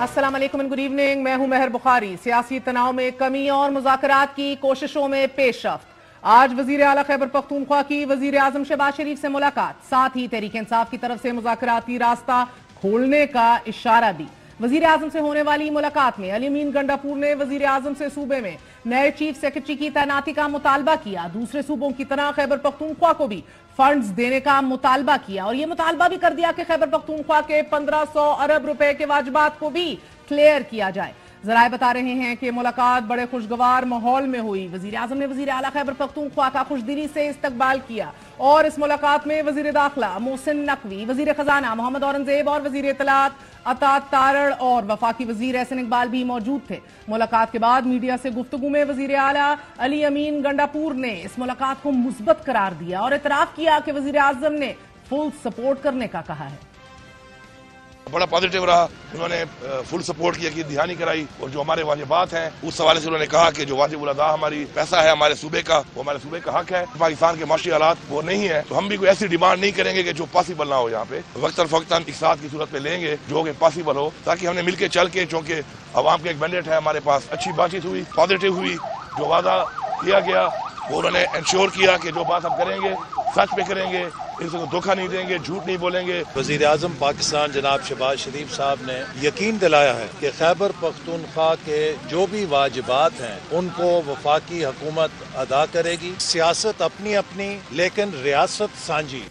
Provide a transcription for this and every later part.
अस्सलाम वालेकुम and good evening. मैं हूं मेहर बुखारी। सियासी तनाव में कमी और मुज़ाकरात की कोशिशों में पेशरफ्त। आज वजीर आला खैबर पख्तूनख्वा की वजीर आजम शहबाज शरीफ से मुलाकात, साथ ही तहरीक इंसाफ की तरफ से मुज़ाकराती रास्ता खोलने का इशारा भी। वजीर आजम से होने वाली मुलाकात में अली अमीन गंडापुर ने वजीर आजम से सूबे में नए चीफ सेक्रेटरी की तैनाती का मुतालबा किया। दूसरे सूबों की तरह खैबर पख्तूनख्वा को भी फंड्स देने का मुतालबा किया और यह मुतालबा भी कर दिया कि खैबर पख्तूनख्वा के 1500 अरब रुपए के वाजिबात को भी क्लियर किया जाए। जराए बता रहे हैं कि मुलाकात बड़े खुशगवार माहौल में हुई। वजीर आजम ने वजीर आला खैबर पख्तूनख्वा का खुशदिली से इस्तकबाल किया और इस मुलाकात में वजीर दाखिला मोहसिन नकवी, वजीर खजाना मोहम्मद औरंगजेब और वजीर इत्तलात अता तारड़ और वफाकी वजीर एहसन इकबाल भी मौजूद थे। मुलाकात के बाद मीडिया से गुफ्तगू में वजीर आला अली अमीन गंडापुर ने इस मुलाकात को मुस्बत करार दिया और इतराफ किया कि वजीर आजम ने फुल सपोर्ट करने का कहा है। बड़ा पॉजिटिव रहा, उन्होंने फुल सपोर्ट किया कि दिहानी कराई और जो हमारे वाजिबात हैं उस हवाले से उन्होंने कहा कि जो वाजिब उल अदा हमारी पैसा है हमारे सूबे का, वो हमारे सूबे का हक है। पाकिस्तान के माशी हालात वो नहीं है तो हम भी कोई ऐसी डिमांड नहीं करेंगे कि जो पॉसिबल ना हो। यहाँ पे वक्तन फवक्तन इकसाद की सूरत में लेंगे जो कि पॉसिबल हो, ताकि हमने मिलकर चल के, चूँकि अवाम का एक मैंडेट है हमारे पास, अच्छी बातचीत हुई, पॉजिटिव हुई। जो वादा किया गया वो उन्होंने इंश्योर किया कि जो बात हम करेंगे सच पे करेंगे, इनसे को धोखा नहीं देंगे, झूठ नहीं बोलेंगे। वजीर आजम पाकिस्तान जनाब शहबाज शरीफ साहब ने यकीन दिलाया है कि खैबर पख्तूनख्वा के जो भी वाजिबात हैं उनको वफाकी हुकूमत अदा करेगी। सियासत अपनी अपनी लेकिन रियासत सांझी।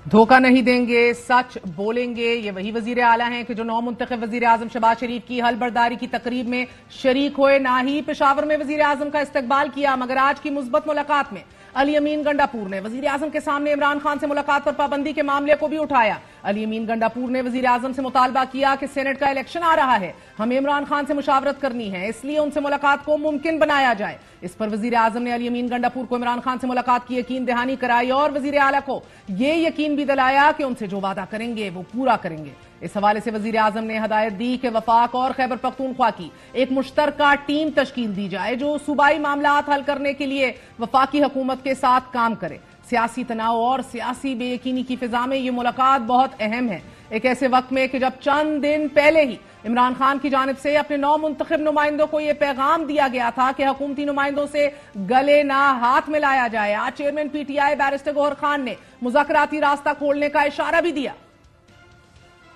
धोखा नहीं देंगे, सच बोलेंगे। ये वही वजीर आला हैं कि जो नौ मुंतखब वजीर आजम शहबाज शरीफ की हलबरदारी की तकरीब में शरीक हुए, ना ही पेशावर में वजीर आजम का इस्तकबाल किया, मगर आज की मुस्बत मुलाकात में अली अमीन गंडापुर ने वजीर आजम के सामने इमरान खान से मुलाकात पर पाबंदी के मामले को भी उठाया। अली अमीन गंडापुर ने वजीर आजम से मुतालबा किया कि सेनेट का इलेक्शन आ रहा है, हमें इमरान खान से मुशावरत करनी है, इसलिए उनसे मुलाकात को मुमकिन बनाया जाए। इस पर वजीर आजम ने अली अमीन गंडापुर को इमरान खान से मुलाकात की यकीन दहानी कराई और वजीर आला को ये यकीन भी दिलाया कि उनसे जो वादा करेंगे वो पूरा करेंगे। इस हवाले से वजीर आजम ने हदायत दी कि वफाक और खैबर पख्तूनख्वा की एक मुश्तरका टीम तश्कील दी जाए जो सूबाई मामलात हल करने के लिए वफाकी हुकूमत के साथ काम करे। सियासी तनाव और सियासी बेयकीनी की फिजा में ये मुलाकात बहुत अहम है, एक ऐसे वक्त में कि जब चंद दिन पहले ही इमरान खान की जानिब से अपने 9 मुंतखब नुमाइंदों को यह पैगाम दिया गया था कि हुकूमती नुमाइंदों से गले ना हाथ मिलाया जाए। आज chairman PTI barrister Gohar Khan ने मुज़ाकराती रास्ता खोलने का इशारा भी दिया।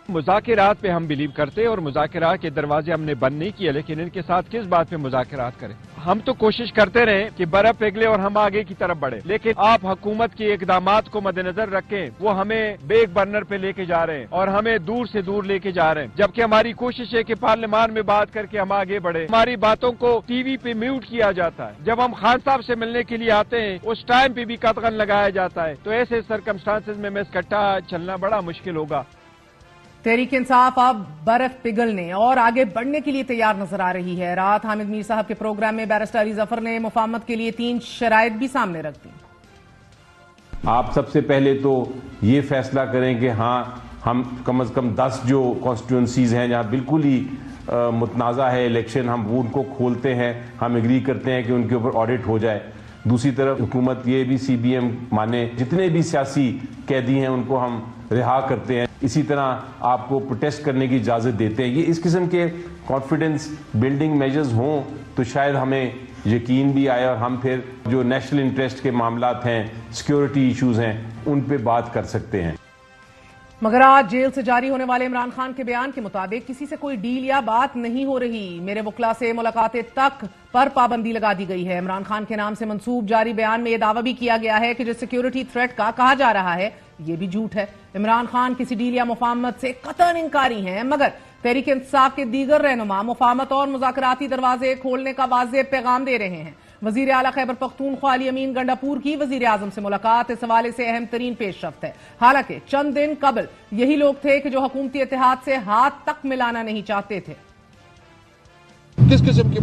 मुज़ाकरात पे हम बिलीव करते और मुज़ाकरात के दरवाजे हमने बंद नहीं किए, लेकिन इनके साथ किस बात पे मुज़ाकरात करें। हम तो कोशिश करते रहे कि बर्फ पिघले और हम आगे की तरफ बढ़े, लेकिन आप हुकूमत के इकदामात को मद्देनजर रखें, वो हमें बैक बर्नर पे लेके जा रहे हैं और हमें दूर से दूर लेके जा रहे हैं, जबकि हमारी कोशिश है कि पार्लियामान में बात करके हम आगे बढ़े। हमारी बातों को टीवी पे म्यूट किया जाता है, जब हम खान साहब से मिलने के लिए आते हैं उस टाइम पे भी कतगन लगाया जाता है। तो ऐसे सर्कमस्टांसेस में इकट्ठा चलना बड़ा मुश्किल होगा। तहरीक इंसाफ अब बर्फ पिघलने और आगे बढ़ने के लिए तैयार नजर आ रही है। रात हामिद मीर साहब के प्रोग्राम में बैरिस्टर अली जफर ने मुफाहमत के लिए 3 शराइत भी सामने रख दी। आप सबसे पहले तो ये फैसला करें कि हाँ, हम कम से कम 10 जो कॉन्स्टिट्यूंसीज हैं जहाँ बिल्कुल ही मुतनाज़ा है इलेक्शन, हम उनको खोलते हैं, हम एग्री करते हैं कि उनके ऊपर ऑडिट हो जाए। दूसरी तरफ हुकूमत ये भी CBM माने जितने भी सियासी कैदी हैं उनको हम रिहा करते हैं। इसी तरह आपको प्रोटेस्ट करने की इजाज़त देते हैं। ये इस किस्म के कॉन्फिडेंस बिल्डिंग मेजर्स हों तो शायद हमें यकीन भी आए और हम फिर जो नेशनल इंटरेस्ट के मामलात हैं, सिक्योरिटी इश्यूज हैं, उन पे बात कर सकते हैं। मगर आज जेल से जारी होने वाले इमरान खान के बयान के मुताबिक किसी से कोई डील या बात नहीं हो रही। मेरे वकला से मुलाकातें तक पर पाबंदी लगा दी गई है। इमरान खान के नाम से मंसूब जारी बयान में यह दावा भी किया गया है कि जो सिक्योरिटी थ्रेट का कहा जा रहा है ये भी झूठ है। इमरान खान किसी डील या मुफाहमत से कतई इंकारी हैं, मगर तहरीक इंसाफ के दीगर रहनुमा मुफाहमत और मुज़ाकराती दरवाजे खोलने का वाज़ेह पैगाम दे रहे हैं। वजीर आला खैबर पख्तूनख्वा अली अमीन गंडापुर की वजीर आजम से मुलाकात इस हवाले से अहम तरीन पेशरफ्त है। हालांकि चंद दिन कबल यही लोग थे कि जो हुकूमती इत्तेहाद से हाथ तक मिलाना नहीं चाहते थे। किस किस्म की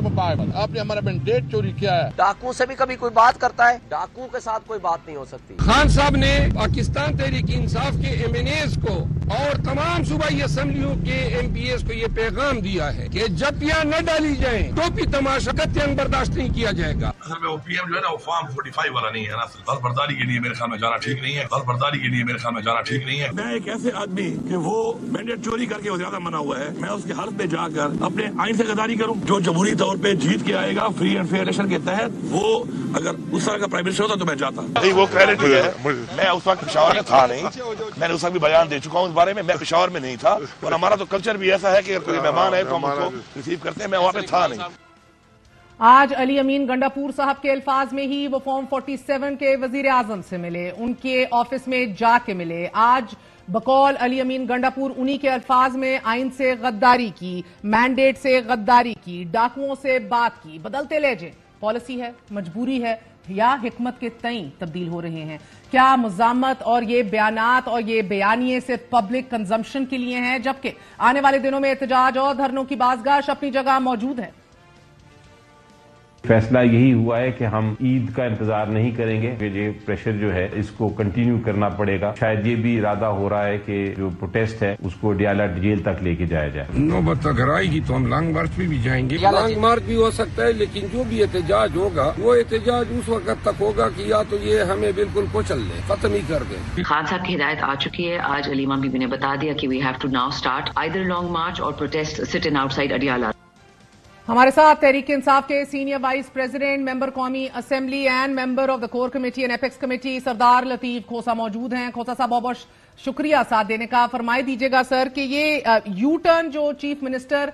मुपायबत आपने हमारा मैंडेट चोरी किया है। डाकुओं से भी कभी कोई बात करता है, डाकुओं के साथ कोई बात नहीं हो सकती। खान साहब ने पाकिस्तान तहरीक इंसाफ के MNAs को और तमाम सूबाई असम्बलियों के MPAs को ये पैगाम दिया है कि जतियां न डाली जाएं, टोपी तमाशा कतई बर्दाश्त नहीं किया जाएगा। असल में वो PM जो है ना वो फॉर्म 45 वाला नहीं है ना, बर्दारी के लिए मेरे ख्याल में जाना ठीक नहीं है, बर्दारी के लिए मेरे ख्याल में जाना ठीक नहीं है। मैं एक ऐसे आदमी कि वो मैंडेट चोरी करके वो ज्यादा मना हुआ है, मैं उसके हल्फ में जाकर अपने आइन से गद्दारी करूं? जो जमहूरी तौर पे जीत के आएगा फ्री एंड फेयर इलेक्शन के तहत, वो अगर उस तरह का प्राइम मिनिस्टर होता तो मैं जाता। नहीं, वो क्लैरिटी है, मैं उस वक्त पेशावर में था नहीं, मैंने उस वक्त भी बयान दे चुका हूँ इस बारे में, मैं पेशावर में नहीं था और हमारा तो कल्चर भी ऐसा है कि अगर कोई मेहमान है तो हम उसको रिसीव करते हैं, मैं वहाँ पे था नहीं। आज अली अमीन गंडापुर साहब के अल्फाज में ही वो फॉर्म 47 के वजीर आजम से मिले, उनके ऑफिस में जाके मिले। आज बकौल अली अमीन गंडापुर उन्हीं के अल्फाज में आइन से गद्दारी की, मैंडेट से गद्दारी की, डाकुओं से बात की। बदलते लहजे पॉलिसी है, मजबूरी है या हिकमत के तई तब्दील हो रहे हैं? क्या मुजामत और ये बयानात और ये बयानिए सिर्फ पब्लिक कंजम्पशन के लिए हैं, जबकि आने वाले दिनों में एहतजाज और धरनों की बाज़गाश अपनी जगह मौजूद है? फैसला यही हुआ है कि हम ईद का इंतजार नहीं करेंगे, ये प्रेशर जो है इसको कंटिन्यू करना पड़ेगा। शायद ये भी इरादा हो रहा है कि जो प्रोटेस्ट है उसको डियाला जेल तक लेके जाया जाए। नौबत अगर आएगी तो हम लॉन्ग मार्च पे भी जाएंगे। लॉन्ग मार्च भी हो सकता है, लेकिन जो भी एहतजाज होगा वो एहतजाज उस वक्त तक होगा कि या तो ये हमें बिल्कुल कुचल ले, खत्म ही कर दे। खान साहब की हिदायत आ चुकी है, आज अलीमा बीबी ने बता दिया कि we have to now start either long march or protest sit in outside Adiala. हमारे साथ तहरीक इंसाफ के सीनियर वाइस प्रेसिडेंट, मेंबर कौमी assembly and member of the core committee and apex committee Sardar Latif Khosa मौजूद हैं। खोसा साहब बहुत बहुत शुक्रिया साथ देने का। फरमाए दीजिएगा सर कि ये यू टर्न जो चीफ मिनिस्टर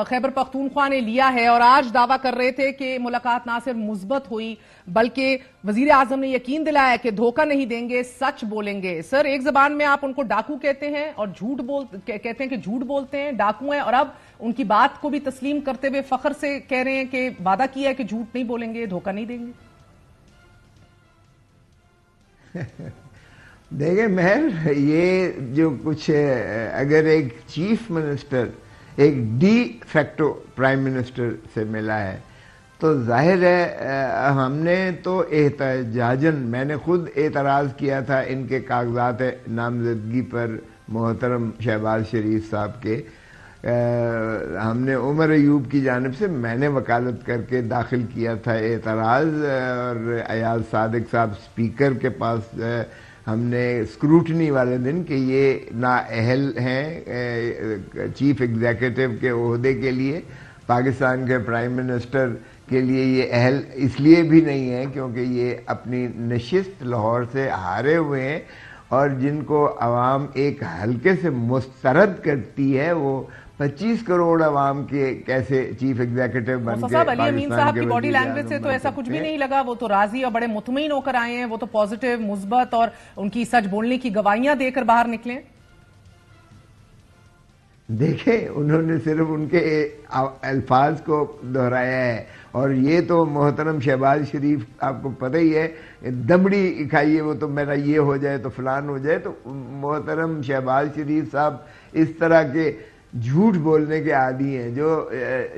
खैबर पख्तूनख्वा ने लिया है और आज दावा कर रहे थे कि मुलाकात ना सिर्फ मुस्बत हुई बल्कि वजीर आजम ने यकीन दिलाया कि धोखा नहीं देंगे, सच बोलेंगे। सर, एक जबान में आप उनको डाकू कहते हैं और कहते हैं कि झूठ बोलते हैं, डाकू हैं, और अब उनकी बात को भी तस्लीम करते हुए फख्र से कह रहे हैं कि वादा किया है कि झूठ नहीं बोलेंगे, धोखा नहीं देंगे। देखिए महर, ये जो कुछ अगर एक चीफ मिनिस्टर एक डी फैक्टो प्राइम मिनिस्टर से मिला है तो जाहिर है हमने तो एहतजाजन, मैंने खुद एतराज़ किया था इनके कागजात नामजदगी पर मोहतरम शहबाज शरीफ साहब के। हमने उमर अयूब की जानिब से मैंने वकालत करके दाखिल किया था एतराज़, और अयाज सादिक साहब स्पीकर के पास हमने स्क्रूटनी वाले दिन कि ये नाअहल हैं चीफ एग्जीक्यूटिव के ओहदे के लिए, पाकिस्तान के प्राइम मिनिस्टर के लिए ये अहल इसलिए भी नहीं है क्योंकि ये अपनी नशिस्त लाहौर से हारे हुए हैं और जिनको अवाम एक हल्के से मुस्तरद करती है, वो 25 करोड़ अवाम के कैसे चीफ एग्जीक्यूटिव बन के अली अमीन साहब की बॉडी लैंग्वेज से तो ऐसा कुछ भी नहीं लगा, वो तो राजी और बड़े मुतमईन होकर आए हैं, वो तो पॉजिटिव, मुस्बत और उनकी सच बोलने की गवाहियां देकर बाहर निकले। देखें, उन्होंने सिर्फ उनके अल्फाज को दोहराया है और ये तो मोहतरम शहबाज शरीफ, आपको पता ही है, दमड़ी खाइए वो तो मेरा ये हो जाए तो फलान हो जाए, तो मोहतरम शहबाज शरीफ साहब इस तरह के झूठ बोलने के आदी हैं। जो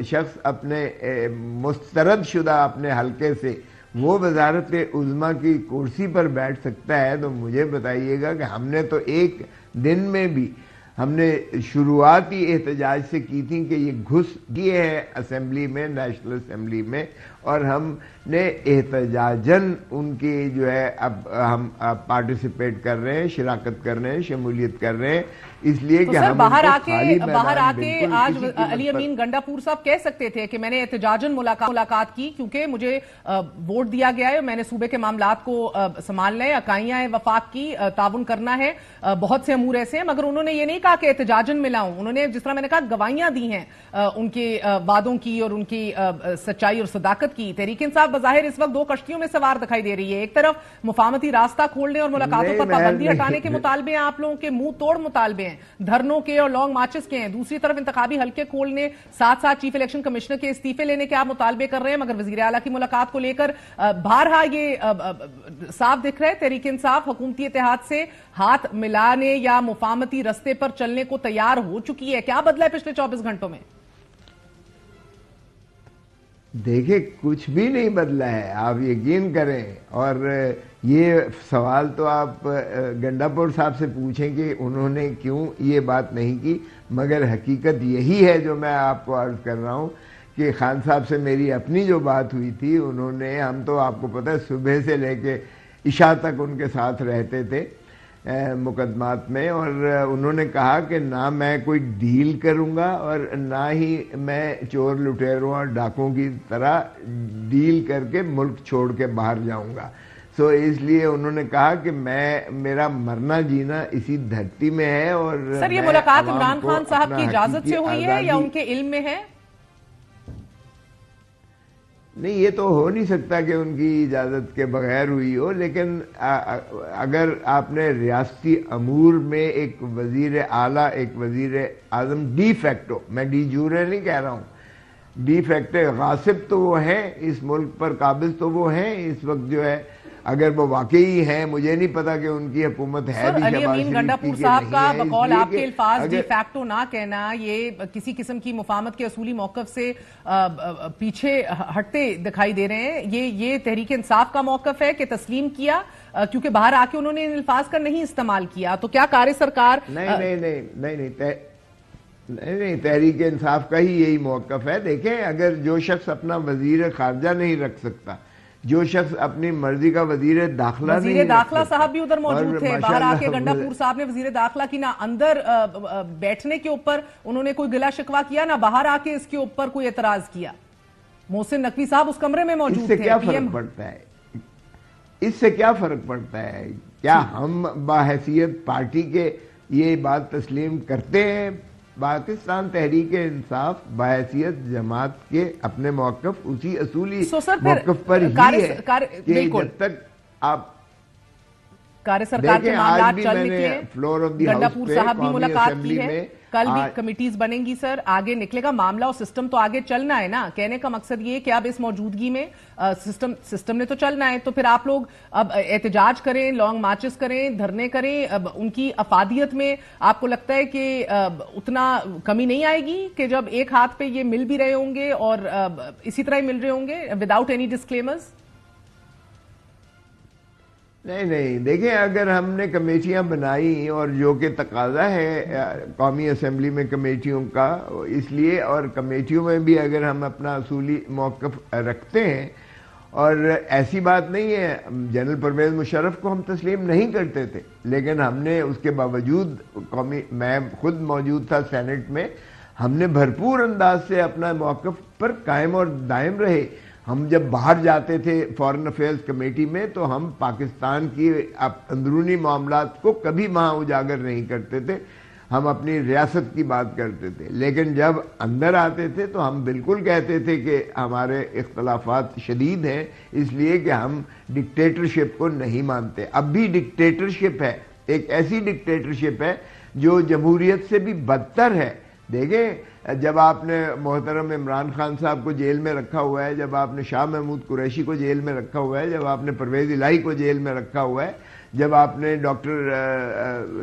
शख्स अपने मुस्तरद शुदा अपने हलके से वो वजारत उज़्मा की कुर्सी पर बैठ सकता है, तो मुझे बताइएगा कि हमने तो एक दिन में भी हमने शुरुआती एहतजाज से की थी कि ये घुस गए हैं असेंबली में, नेशनल असेंबली में, और हमने एहतजाजन उनकी जो है अब हम पार्टिसिपेट कर रहे हैं, शिराकत कर रहे हैं, शमूलियत कर रहे हैं, इसलिए तो कि हम बाहर आके आज अली अमीन गंडापुर साहब कह सकते थे कि मैंने एहतजाजन मुलाकात की क्योंकि मुझे वोट दिया गया है, मैंने सूबे के मामलात को संभालना है, इकाइयां वफाक की ताउन करना है, बहुत से अमूर ऐसे हैं, मगर उन्होंने ये नहीं कहा कि एहतजाजन में लाऊं। उन्होंने, जिस तरह मैंने कहा, गवाहियां दी हैं उनके वादों की और उनकी सच्चाई और सदाकत की। तहरीक इंसाफ बज़ाहिर इस वक्त दो कश्तियों में सवार दिखाई दे रही है। एक तरफ मुफाहमती रास्ता खोलने और मुलाकातों पर पाबंदी हटाने के मुतालबे हैं, आप लोगों के मुंह तोड़ मुतालबे हैं, धरनों के और लॉन्ग मार्चेस के हैं। दूसरी तरफ इंतखाबी हल्के खोलने, साथ साथ चीफ इलेक्शन कमिश्नर के इस्तीफे लेने के आप मुतालबे कर रहे हैं, मगर वजीर आला की मुलाकात को लेकर बारहा ये साफ दिख रहा है तहरीक इंसाफ हुकूमती इत्तेहाद से हाथ मिलाने या मुफाहमती रस्ते पर चलने को तैयार हो चुकी है। क्या बदला है पिछले 24 घंटों में? دیکھیں کچھ بھی نہیں بدلا ہے، آپ یقین کریں. اور یہ سوال تو آپ گنڈا پور صاحب سے پوچھیں کہ انہوں نے کیوں یہ بات نہیں کی، مگر حقیقت یہی ہے جو میں آپ کو عرض کر رہا ہوں کہ خان صاحب سے میری اپنی جو بات ہوئی تھی، انہوں نے، ہم تو آپ کو پتہ ہے صبح سے لے کے عشاء تک ان کے ساتھ رہتے تھے مقدمات میں، اور انہوں نے کہا کہ نہ میں کوئی ڈیل کروں گا اور نہ ہی میں چور لٹیروں اور ڈاکوں کی طرح ڈیل کر کے ملک چھوڑ کے باہر جاؤں گا. سو اس لیے انہوں نے کہا کہ میرا مرنا جینا اسی دھرتی میں ہے. اور سر یہ ملاقات عمران خان صاحب کی اجازت سے ہوئی ہے یا ان کے علم میں ہے؟ نہیں، یہ تو ہو نہیں سکتا کہ ان کی اجازت کے بغیر ہوئی ہو، لیکن اگر آپ نے ریاستی امور میں ایک وزیر اعلیٰ، ایک وزیر اعظم ڈی فیکٹو، میں ڈی جورے نہیں کہہ رہا ہوں، ڈی فیکٹو غاصب تو وہ ہیں، اس ملک پر قابض تو وہ ہیں اس وقت جو ہے. اگر وہ واقعی ہیں، مجھے نہیں پتا کہ ان کی حکومت ہے بھی علی امین گنڈا پور صاحب کا بقول آپ کے الفاظ ڈی فیکٹو نہ کہنا، یہ کسی قسم کی مفاہمت کے اصولی موقف سے پیچھے ہٹتے دکھائی دے رہے ہیں. یہ تحریک انصاف کا موقف ہے کہ تسلیم کیا، کیونکہ باہر آ کے انہوں نے ان الفاظ کا نہیں استعمال کیا. تو کیا کار سرکار نہیں، تحریک انصاف کا ہی یہی موقف ہے. دیکھیں، اگر جو شخص اپنا وزیر خارجہ نہیں رکھ سکتا، جو شخص اپنی مرضی کا وزیر داخلہ نہیں، وزیر داخلہ صاحب بھی ادھر موجود تھے، باہر آ کے گنڈا پور صاحب نے وزیر داخلہ کی نہ اندر بیٹھنے کے اوپر انہوں نے کوئی گلہ شکوہ کیا، نہ باہر آ کے اس کے اوپر کوئی اعتراض کیا. محسن نقوی صاحب اس کمرے میں موجود تھے. اس سے کیا فرق پڑتا ہے؟ اس سے کیا فرق پڑتا ہے؟ کیا ہم بحیثیت پارٹی کے یہ بات تسلیم کرتے ہیں؟ پاکستان تحریک انصاف بحیثیت جماعت کے اپنے موقف اسی اصولی موقف پر ہی ہے کہ جب تک آپ کار سرکار کے معاملات چل نکلے. گنڈا پور صاحب بھی ملاقات کی ہے، کل بھی کمیٹیز بنیں گی. سر آگے نکلے گا معاملہ اور سسٹم تو آگے چلنا ہے نا. کہنے کا مقصد یہ کہ اب اس موجودگی میں سسٹم نے تو چلنا ہے، تو پھر آپ لوگ اب احتجاج کریں، لانگ مارچز کریں، دھرنے کریں. اب ان کی افادیت میں آپ کو لگتا ہے کہ اتنا کمی نہیں آئے گی کہ جب ایک ہاتھ پہ یہ مل بھی رہے ہوں گے اور اسی طرح ہی مل رہے ہوں گے وداؤٹ اینی ڈسکلیمرز؟ نہیں، دیکھیں، اگر ہم نے کمیٹیاں بنائی اور جو کہ تقاضا ہے قومی اسمبلی میں کمیٹیوں کا، اس لیے، اور کمیٹیوں میں بھی اگر ہم اپنا اصولی موقف رکھتے ہیں، اور ایسی بات نہیں ہے جنرل پرویز مشرف کو ہم تسلیم نہیں کرتے تھے، لیکن ہم نے اس کے باوجود میں خود موجود تھا سینٹ میں، ہم نے بھرپور انداز سے اپنا موقف پر قائم اور دائم رہے. ہم جب باہر جاتے تھے فارن افیئرز کمیٹی میں تو ہم پاکستان کی اندرونی معاملات کو کبھی وہاں اجاگر نہیں کرتے تھے، ہم اپنی ریاست کی بات کرتے تھے. لیکن جب اندر آتے تھے تو ہم بالکل کہتے تھے کہ ہمارے اختلافات شدید ہیں، اس لیے کہ ہم ڈکٹیٹرشپ کو نہیں مانتے. اب بھی ڈکٹیٹرشپ ہے، ایک ایسی ڈکٹیٹرشپ ہے جو جمہوریت سے بھی بدتر ہے. دیکھیں، جب آپ نے محترم عمران خان صاحب کو جیل میں رکھا ہوا ہے، جب آپ نے شاہ محمود قریشی کو جیل میں رکھا ہوا ہے، جب آپ نے پرویز الہی کو جیل میں رکھا ہوا ہے، جب آپ نے ڈاکٹر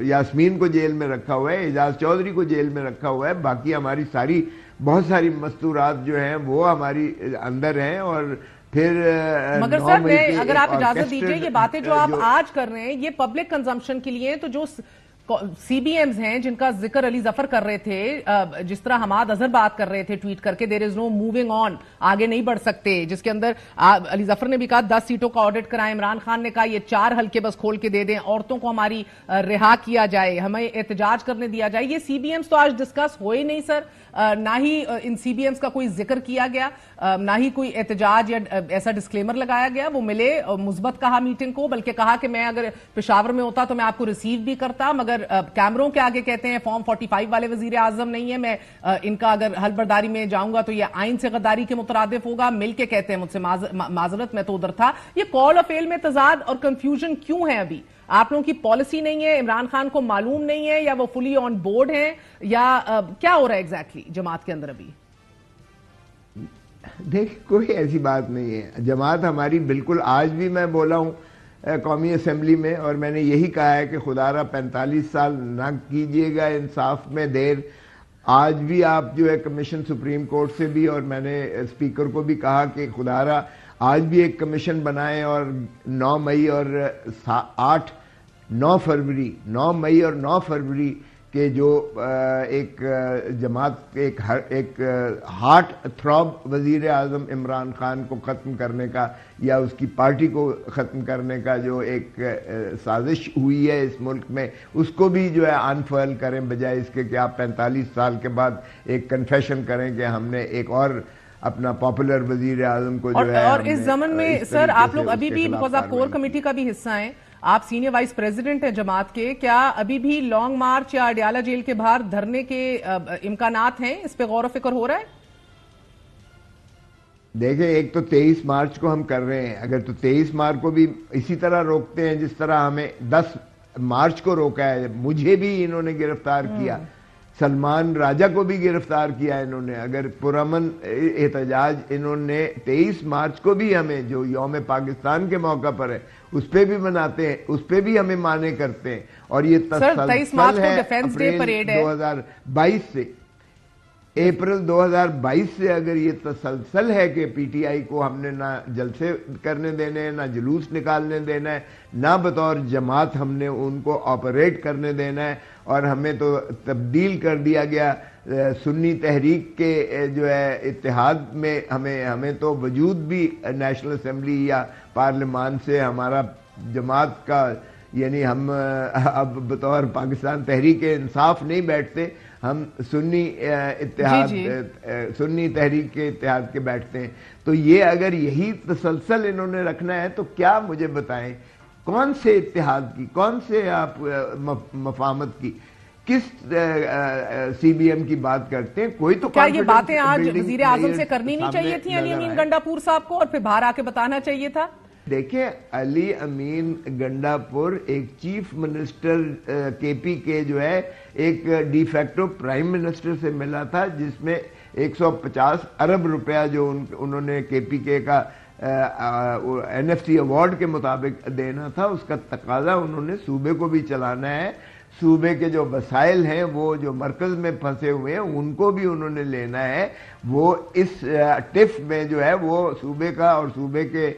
یاسمین کو جیل میں رکھا ہوا ہے، اعجاز چودھری کو جیل میں رکھا ہوا ہے، باقی ہماری بہت ساری مستورات جو ہیں وہ ہماری اندر ہیں. اور پھر مگر سر میں اگر آپ اجازت دیجئے، یہ باتیں جو آپ آج کر رہے ہیں یہ پبلک کنزمپشن کے لیے، تو جو سی بی ایمز ہیں جن کا ذکر علی ظفر کر رہے تھے، جس طرح حماد اظہر بات کر رہے تھے ٹویٹ کر کے دیر از نو موونگ آن، آگے نہیں بڑھ سکتے، جس کے اندر علی ظفر نے بھی کہا 10 سیٹوں کا آڈٹ کرائیں، عمران خان نے کہا یہ 4 حلقے بس کھول کے دے دیں، عورتوں کو ہماری رہا کیا جائے، ہمیں احتجاج کرنے دیا جائے. یہ سی بی ایمز تو آج ڈسکس ہوئے نہیں سر، نہ ہی ان سی بی ایمز کا کوئی ذکر کیا گیا، نہ ہی کوئی احتجاج یا ایسا ڈسکلیمر لگایا گیا. وہ ملے، مثبت کہا میٹنگ کو، بلکہ کہا کہ میں اگر پشاور میں ہوتا تو میں آپ کو ریسیو بھی کرتا، مگر کیمروں کے آگے کہتے ہیں فارم 45 والے وزیر اعظم نہیں ہے، میں ان کا اگر حل برداری میں جاؤں گا تو یہ آئین سے غداری کے مترادف ہوگا. مل کے کہتے ہیں مجھ سے معذرت، میں تو ادھر تھا. یہ کال اور فیل میں تضاد اور کنفیوژن کیوں ہے؟ ابھی آپ لوگوں کی پالیسی نہیں ہے، عمران خان کو معلوم نہیں ہے، یا وہ فلی آن بورڈ ہیں، یا کیا ہو رہا ہے ایگزیکٹلی جماعت کے اندر ابھی؟ دیکھ، کوئی ایسی بات نہیں ہے. جماعت ہماری بالکل، آج بھی میں بولا ہوں قومی اسمبلی میں، اور میں نے یہی کہا ہے کہ خدا را 45 سال نہ کیجئے گا انصاف میں دیر، آج بھی آپ جو ہے کمیشن سپریم کورٹ سے بھی، اور میں نے اسپیکر کو بھی کہا کہ خدا را آج بھی ایک کمیشن بنائیں اور 9 مئی اور 9 فروری کہ جو ایک جماعت ایک ہارٹ تھراب وزیر اعظم عمران خان کو ختم کرنے کا یا اس کی پارٹی کو ختم کرنے کا جو ایک سازش ہوئی ہے اس ملک میں، اس کو بھی جو ہے انفرل کریں، بجائے اس کے کہ آپ 45 سال کے بعد ایک کنفیشن کریں کہ ہم نے ایک اور اپنا پاپولر وزیر اعظم کو جو ہے اور اس ضمن میں سر آپ لوگ ابھی بھی، بیکاز آپ کور کمیٹی کا بھی حصہ ہیں، آپ سینئر وائس پریزیڈنٹ ہیں جماعت کے، کیا ابھی بھی لانگ مارچ یا اڈیالہ جیل کے باہر دھرنے کے امکانات ہیں؟ اس پہ غور و فکر ہو رہا ہے؟ دیکھیں، ایک تو 23 مارچ کو ہم کر رہے ہیں، اگر تو 23 مارچ کو بھی اسی طرح روکتے ہیں جس طرح ہمیں 10 مارچ کو روکا ہے، مجھے بھی انہوں نے گرفتار کیا، سلمان راجہ کو بھی گرفتار کیا انہوں نے، اگر پرامن احتجاج انہوں نے 23 مارچ کو بھی ہمیں جو یوم پاکستان کے موقع پر ہے اس پہ بھی مناتے ہیں، اس پہ بھی ہمیں مانے کرتے ہیں، اور یہ تسلسل ہے اپریل 2022 سے، اپریل 2022 سے اگر یہ تسلسل ہے کہ پی ٹی آئی کو ہم نے نہ جلسے کرنے دینے ہیں، نہ جلوس نکالنے دینا ہے، نہ بطور جماعت ہم نے ان کو آپریٹ کرنے دینا ہے، اور ہمیں تو تبدیل کر دیا گیا سنی تحریک کے جو ہے اتحاد میں، ہمیں تو وجود بھی نیشنل اسمبلی یا پارلیمان سے ہمارا جماعت کا، یعنی ہم اب بطور پاکستان تحریک انصاف نہیں بیٹھتے، ہم سنی اتحاد سنی تحریک کے اتحاد کے بیٹھتے ہیں۔ تو یہ اگر یہی تسلسل انہوں نے رکھنا ہے تو کیا مجھے بتائیں کون سے اتحاد کی، کون سے آپ مفاہمت کی، کس سی بی ایم کی بات کرتے ہیں؟ کوئی تو کیا یہ باتیں آج وزیر اعظم سے کرنی نہیں چاہیے تھی علی امین گنڈاپور صاحب کو، اور پھر باہر آ کے بتانا چاہیے تھا؟ دیکھیں، علی امین گنڈاپور ایک چیف منسٹر کے پی کے جو ہے ایک ڈی فیکٹو پرائم منسٹر سے ملا تھا، جس میں 150 ارب روپیہ جو انہوں نے کے پی کے کا این ایف سی ایوارڈ کے مطابق دینا تھا، اس کا تقاضا انہوں نے صوبے کو بھی چلانا ہے، صوبے کے جو وسائل ہیں وہ جو مرکز میں پھنسے ہوئے ہیں ان کو بھی انہوں نے لینا ہے، وہ اس ٹف میں جو ہے وہ صوبے کا اور صوبے کے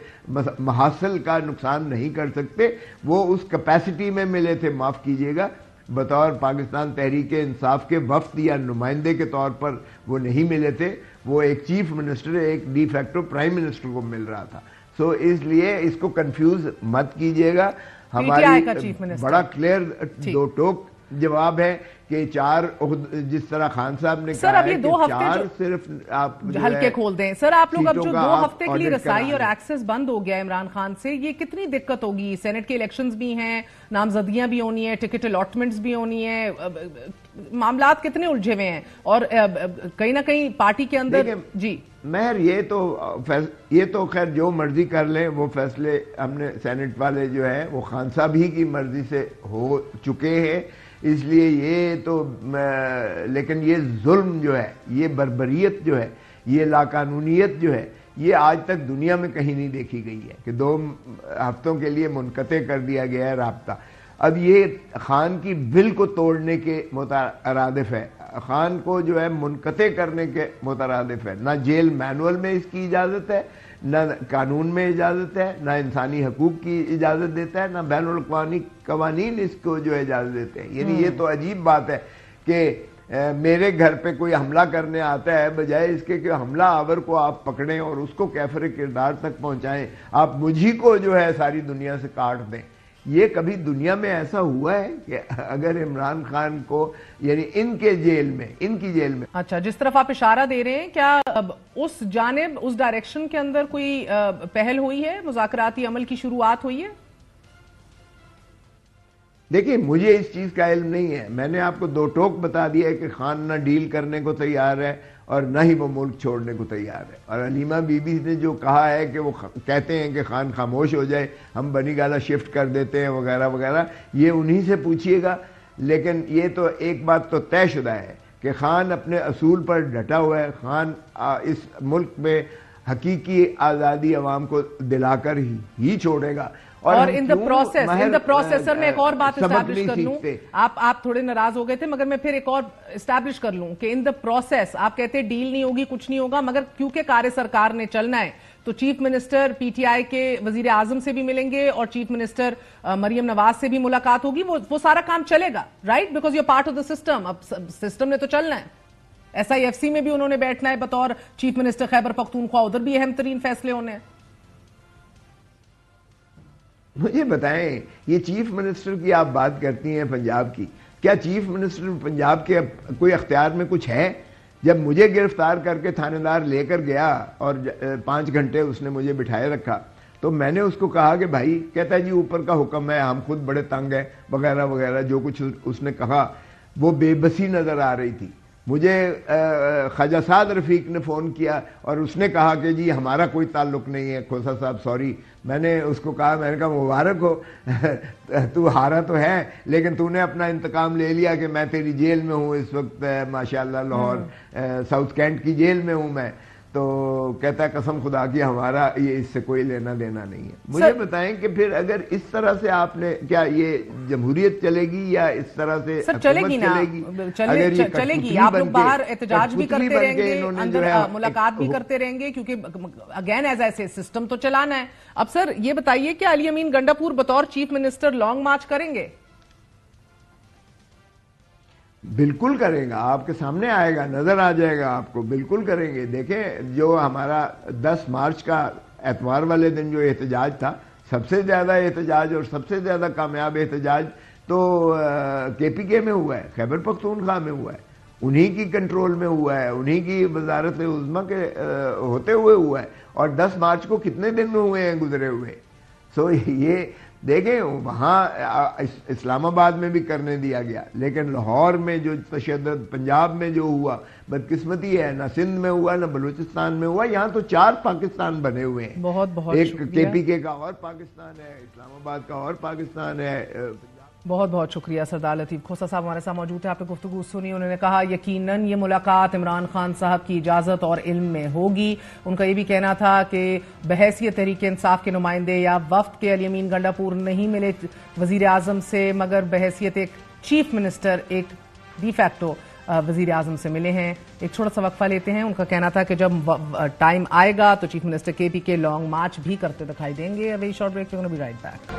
محاصل کا نقصان نہیں کر سکتے، وہ اس کیپیسٹی میں ملے تھے، معاف کیجئے گا، بطور پاکستان تحریک انصاف کے وفد یا نمائندے کے طور پر وہ نہیں ملے تھے، وہ ایک چیف منسٹر، ایک ڈی فیکٹو پرائم منسٹر کو مل رہا تھا۔ سو اس لیے اس کو کنفیوز مت کیجئے گا، ہماری بڑا کلیئر دو ٹوک جواب ہے کہ 4 جس طرح خان صاحب نے کہا ہے کہ 4 صرف آپ ہلکے کھول دیں۔ سر آپ لوگ اب جو 2 ہفتے کے لیے رسائی اور ایکسس بند ہو گیا عمران خان سے، یہ کتنی دقت ہوگی؟ سینٹ کے الیکشنز بھی ہیں، نامزدگیاں بھی ہونی ہیں، ٹکٹ الاٹمنٹس بھی ہونی ہیں، معاملات کتنے الجھے ہوئے ہیں، اور کہیں نہ کہیں پارٹی کے اندر جی مہر یہ تو خیر جو مرضی کر لیں، وہ فیصلے ہم نے سینٹ والے جو ہے وہ خان صاحب ہی کی مرضی سے ہو چکے ہیں، اس لیے یہ تو لیکن یہ ظلم جو ہے، یہ بربریت جو ہے، یہ لاقانونیت جو ہے، یہ آج تک دنیا میں کہیں نہیں دیکھی گئی ہے کہ 2 ہفتوں کے لیے منقطع کر دیا گیا ہے رابطہ۔ اب یہ خان کی ول کو توڑنے کے مترادف ہے، خان کو جو ہے منقطع کرنے کے مترادف ہے، نہ جیل مینول میں اس کی اجازت ہے، نہ قانون میں اجازت ہے، نہ انسانی حقوق کی اجازت دیتا ہے، نہ بین الاقوامی قوانین اس کو جو اجازت دیتے ہیں۔ یعنی یہ تو عجیب بات ہے کہ میرے گھر پہ کوئی حملہ کرنے آتا ہے، بجائے اس کے کہ حملہ آور کو آپ پکڑیں اور اس کو کیفر کردار تک پہنچائیں، آپ مجھی کو جو ہے ساری دنیا سے کاٹ دیں۔ یہ کبھی دنیا میں ایسا ہوا ہے کہ اگر عمران خان کو یعنی ان کی جیل میں اچھا، جس طرف آپ اشارہ دے رہے ہیں، کیا اس جانب اس ڈائریکشن کے اندر کوئی پہل ہوئی ہے، مذاکراتی عمل کی شروعات ہوئی ہے؟ دیکھیں، مجھے اس چیز کا علم نہیں ہے، میں نے آپ کو 2 ٹوک بتا دیا ہے کہ خان نہ ڈیل کرنے کو تیار ہے اور نہ ہی وہ ملک چھوڑنے کو تیار ہے، اور علیمہ بی بی نے جو کہا ہے کہ وہ کہتے ہیں کہ خان خاموش ہو جائے، ہم بنی گالہ شفٹ کر دیتے ہیں وغیرہ وغیرہ، یہ انہی سے پوچھئے گا، لیکن یہ تو ایک بات تو طے شدہ ہے کہ خان اپنے اصول پر ڈٹا ہوا ہے، خان اس ملک میں حقیقی آزادی عوام کو دلا کر ہی چھوڑے گا، اور ان دا پروسیس سر میں ایک اور بات اسٹیبلش کر لوں, آپ تھوڑے ناراض ہو گئے تھے مگر میں پھر ایک اور اسٹیبلش کر لوں کہ ان دا پروسیس آپ کہتے ڈیل نہیں ہوگی, کچھ نہیں ہوگا, مگر کیونکہ کار سرکار نے چلنا ہے تو chief minister P T I کے وزیر اعظم سے بھی ملیں گے اور چیف منسٹر مریم نواز سے بھی ملاقات ہوگی, وہ سارا کام چلے گا, right, because you part of the system. اب سسٹم نے تو چلنا ہے. ایس آئی ایف سی میں بھی انہوں نے بیٹھنا ہے بطور چیف منسٹر خیبر پختونخوا, ادھر بھی اہم ترین فیصلے ہونے ہیں. مجھے بتائیں, یہ چیف منسٹر کی آپ بات کرتی ہیں پنجاب کی, کیا چیف منسٹر پنجاب کے کوئی اختیار میں کچھ ہے؟ جب مجھے گرفتار کر کے تھانے دار لے کر گیا اور 5 گھنٹے اس نے مجھے بٹھائے رکھا تو میں نے اس کو کہا کہ بھائی, کہتا ہے جی اوپر کا حکم ہے, ہم خود بڑے تنگ ہیں وغیرہ وغیرہ, جو کچھ اس نے کہا وہ بے بسی نظر آ رہی تھی. مجھے خواجہ سعد رفیق نے فون کیا اور اس نے کہا کہ جی ہمارا کوئی تعلق نہیں ہے, کھوسا صاحب سوری. میں نے اس کو کہا, میں نے کہا مبارک ہو, تو ہارا تو ہے لیکن تو نے اپنا انتقام لے لیا کہ میں تیری جیل میں ہوں اس وقت, ماشاءاللہ لاہور ساؤتھ کینٹ کی جیل میں ہوں میں. تو کہتا ہے قسم خدا کی ہمارا یہ اس سے کوئی لینا دینا نہیں ہے. مجھے بتائیں کہ پھر اگر اس طرح سے آپ نے, کیا یہ جمہوریت چلے گی یا اس طرح سے چلے گی نا, چلے گی. آپ لوگ باہر احتجاج بھی کرتے رہیں گے, اندر ملاقات بھی کرتے رہیں گے, کیونکہ اگین ایز ایسے سسٹم تو چلانا ہے. اب سر یہ بتائیے کہ علی امین گنڈاپور بطور چیف منسٹر لانگ مارچ کریں گے؟ بالکل کریں گا, آپ کے سامنے آئے گا, نظر آ جائے گا آپ کو, بالکل کریں گے. دیکھیں جو ہمارا 10 مارچ کا اتوار والے دن جو احتجاج تھا, سب سے زیادہ احتجاج اور سب سے زیادہ کامیاب احتجاج تو کے پی کے میں ہوا ہے, خیبر پختونخوا میں ہوا ہے, انہی کی کنٹرول میں ہوا ہے, انہی کی وزارت عظمیٰ کے ہوتے ہوئے ہوا ہے. اور 10 مارچ کو کتنے دن ہوئے ہیں گزرے ہوئے. سو یہ دیکھیں وہاں اسلام آباد میں بھی کرنے دیا گیا, لیکن لاہور میں جو تشدد, پنجاب میں جو ہوا, بدقسمتی ہے, نہ سندھ میں ہوا نہ بلوچستان میں ہوا. یہاں تو 4 پاکستان بنے ہوئے ہیں, بہت ایک کے پی کے کا اور پاکستان ہے, اسلام آباد کا اور پاکستان ہے. بہت بہت شکریہ سردار لطیف کھوسا صاحب ہمارے ساتھ موجود ہیں. آپ نے گفتگو سنی, انہوں نے کہا یقیناً یہ ملاقات عمران خان صاحب کی اجازت اور علم میں ہوگی. ان کا یہ بھی کہنا تھا کہ بحیثیت تحریک انصاف کے نمائندے یا وفد کے علی امین گنڈاپور نہیں ملے وزیر اعظم سے, مگر بحیثیت ایک چیف منسٹر ایک ڈی فیکٹو وزیر اعظم سے ملے ہیں. ایک چھوٹا سا وقفہ لیتے ہیں. ان کا کہنا تھا کہ جب ٹائم آئے گا تو چیف منسٹر کے پی کے لانگ مارچ بھی کرتے دکھائی دیں گے. ابھی شارٹ بریک پہ بھی رائٹ بیک.